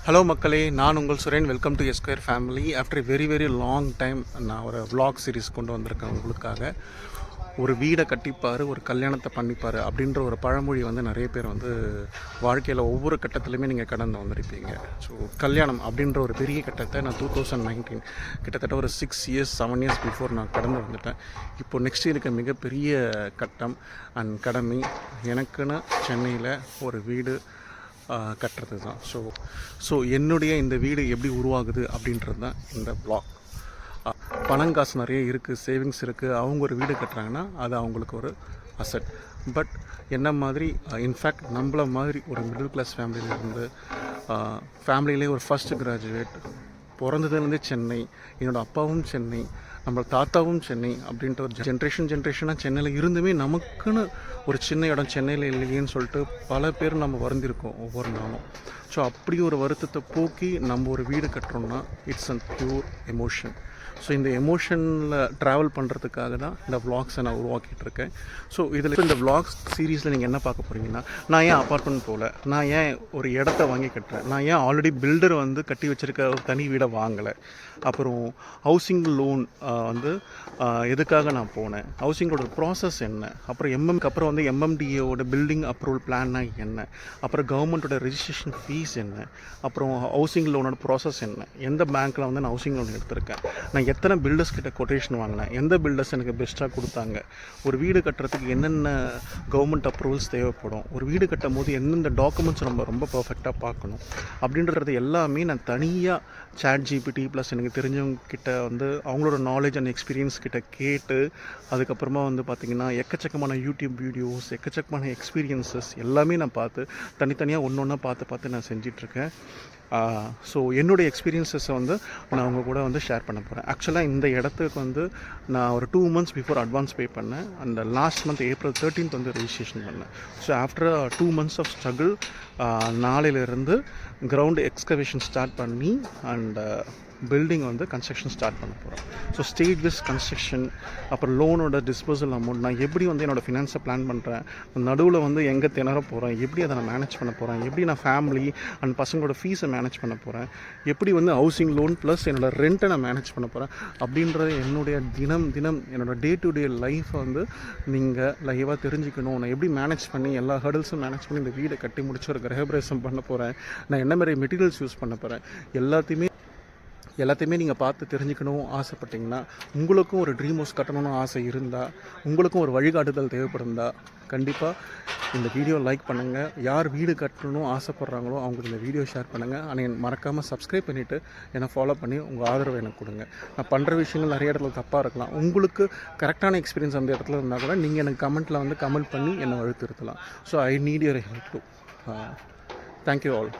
Hello மக்களே, நான் உங்கள் Suren. Welcome to Esquire family. After very long time நான் ஒரு vlog சீரிஸ் கொண்டு வந்திருக்கேன் உங்களுக்காக. ஒரு வீடை கட்டிப்பார், ஒரு கல்யாணத்தை பண்ணிப்பார் அப்படின்ற ஒரு பழமொழி நிறைய பேர் வாழ்க்கையில் ஒவ்வொரு கட்டத்துலையுமே நீங்கள் கடந்து வந்திருப்பீங்க. ஸோ கல்யாணம் அப்படின்ற ஒரு பெரிய கட்டத்தை நான் 2019 கிட்டத்தட்ட ஒரு 6 இயர்ஸ் 7 இயர்ஸ் பிஃபோர் நான் கடந்து வந்துட்டேன். இப்போது நெக்ஸ்ட் இருக்க மிகப்பெரிய கட்டம் அண்ட் கடமை எனக்குன்னு சென்னையில் ஒரு வீடு கட்டுறது தான். ஸோ என்னுடைய இந்த வீடு எப்படி உருவாகுது அப்படின்றது தான் இந்த ப்ளாக். பணங்காசு நிறைய இருக்குது, சேவிங்ஸ் இருக்குது. அவங்க ஒரு வீடு கட்டுறாங்கன்னா அது அவங்களுக்கு ஒரு அசட். பட் என்ன மாதிரி இன்ஃபேக்ட் நம்மள மாதிரி ஒரு மிடில் கிளாஸ் ஃபேமிலியிலேருந்து ஃபேமிலியிலே ஒரு ஃபஸ்ட் கிராஜுவேட், பிறந்ததுலேருந்தே சென்னை, என்னோடய அப்பாவும் சென்னை, நம்ம தாத்தாவும் சென்னை அப்படின்ற ஒரு ஜென்ரேஷனாக சென்னையில் இருந்துமே நமக்குன்னு ஒரு சின்ன இடம் சென்னையில் இல்லையேன்னு சொல்லிட்டு பல பேர் நம்ம வருந்திருக்கோம் ஒவ்வொரு நாளும். ஸோ அப்படி ஒரு வருத்தத்தை போக்கி நம்ம ஒரு வீடு கட்டுறோம்னா it's a pure emotion. So இந்த எமோஷனில் ட்ராவல் பண்ணுறதுக்காக தான் இந்த விளாக்ஸை நான் உருவாக்கிட்டு இருக்கேன். ஸோ இதில் இந்த விளாக்ஸ் சீரீஸில் நீங்கள் என்ன பார்க்க போகிறீங்கன்னா, நான் ஏன் அப்பார்ட்மெண்ட் போகல, நான் ஏன் ஒரு இடத்த வாங்கி கட்டுறேன், நான் ஏன் ஆல்ரெடி பில்டர் கட்டி வச்சுருக்க ஒரு தனி வீடை வாங்கலை, அப்புறம் ஹவுசிங் லோன் எதுக்காக நான் போனேன், ஹவுசிங்கோட ப்ராசஸ் என்ன, அப்புறம் அப்புறம் எம்எம்டிஏவோட பில்டிங் அப்ரூவல் பிளான்னா என்ன, அப்புறம் கவர்மெண்ட்டோட ரெஜிஸ்ட்ரேஷன் ஃபீஸ் என்ன, அப்புறம் ஹவுசிங் லோனோட ப்ராசஸ் என்ன, எந்த பேங்க்கில் நான் ஹவுசிங் லோன் எடுத்திருக்கேன், நான் எத்தனை பில்டர்ஸ் கிட்ட கொட்டேஷன் வாங்கினேன், எந்த பில்டர்ஸ் எனக்கு பெஸ்ட்டாக கொடுத்தாங்க, ஒரு வீடு கட்டுறதுக்கு என்னென்ன கவர்மெண்ட் அப்ரூவல்ஸ் தேவைப்படும், ஒரு வீடு கட்டும் போது எந்தெந்த டாக்குமெண்ட்ஸ் ரொம்ப பர்ஃபெக்டாக பார்க்கணும் அப்படின்றது எல்லாமே நான் தனியாக ChatGPT ப்ளஸ் எனக்கு தெரிஞ்சவங்க கிட்ட அவங்களோட நாலேஜ் அண்ட் எக்ஸ்பீரியன்ஸ் கிட்ட கேட்டு, அதுக்கப்புறமா பார்த்திங்கன்னா எக்கச்சக்கமான யூடியூப் வீடியோஸ், எக்கச்சக்கமான எக்ஸ்பீரியன்ஸஸ் எல்லாமே நான் பார்த்து தனித்தனியாக ஒன்று பார்த்து நான் செஞ்சிட்ருக்கேன். ஸோ என்னுடைய எக்ஸ்பீரியன்ஸஸை நான் அவங்க கூட ஷேர் பண்ண போகிறேன். ஆக்சுவலாக இந்த இடத்துக்கு நான் ஒரு 2 months பிஃபோர் அட்வான்ஸ் பே பண்ணேன். அந்த last month April 13th registration பண்ணேன். So after 2 months of struggle நாளையிலேருந்து கிரவுண்ட் எக்ஸ்கவேஷன் ஸ்டார்ட் பண்ணி அண்ட் பில்டிங் கன்ஸ்ட்ரக்ஷன் ஸ்டார்ட் பண்ண போகிறோம். ஸோ ஸ்டேஜ் வைஸ் கன்ஸ்ட்ரக்ஷன், அப்புறம் லோனோட டிஸ்போசல் அமௌண்ட், நான் எப்படி என்னோடய ஃபினான்ஸை பிளான் பண்ணுறேன், நடுவில் எங்கே திணற போகிறேன், எப்படி அதை நான் மேனேஜ் பண்ண போகிறேன், எப்படி நான் ஃபேமிலி அண்ட் பசங்களோட ஃபீஸை மேனேஜ் பண்ண போகிறேன், எப்படி ஹவுசிங் லோன் ப்ளஸ் என்னோடய ரெண்ட்டை நான் மேனேஜ் பண்ண போகிறேன் அப்படின்றது என்னுடைய தினம் என்னோடய டே டு டே லைஃப்பை நீங்கள் லைவாக தெரிஞ்சுக்கணும். நான் எப்படி மேனேஜ் பண்ணி எல்லா ஹர்டல்ஸும் மேனேஜ் பண்ணி இந்த வீடை கட்டி முடிச்சு ஒரு கிரகப்பிரவேசம் பண்ண போகிறேன், நான் என்ன மாதிரி மெட்டீரியல்ஸ் யூஸ் பண்ண போகிறேன், எல்லாத்தையுமே நீங்கள் பார்த்து தெரிஞ்சுக்கணும் ஆசைப்பட்டிங்கன்னா, உங்களுக்கும் ஒரு ட்ரீம் ஹவுஸ் கட்டணும்னு ஆசை இருந்தால், உங்களுக்கும் ஒரு வழிகாட்டுதல் தேவைப்படுந்தா கண்டிப்பாக இந்த வீடியோ லைக் பண்ணுங்கள். யார் வீடு கட்டணும்னு ஆசைப்பட்றாங்களோ அவங்களுக்கு இந்த வீடியோ ஷேர் பண்ணுங்கள். ஆனால் மறக்காமல் சப்ஸ்கிரைப் பண்ணிவிட்டு என்னை ஃபாலோ பண்ணி உங்கள் ஆதரவை எனக்கு கொடுங்க. நான் பண்ணுற விஷயங்கள் நிறைய இடத்துல தப்பாக இருக்கலாம், உங்களுக்கு கரெக்டான எக்ஸ்பீரியன்ஸ் அந்த இடத்துல இருந்தால் கூட நீங்கள் எனக்கு கமெண்ட்டில் கமெண்ட் பண்ணி என்னை வழுத்திருத்தலாம். So I need your help to. Thank you all.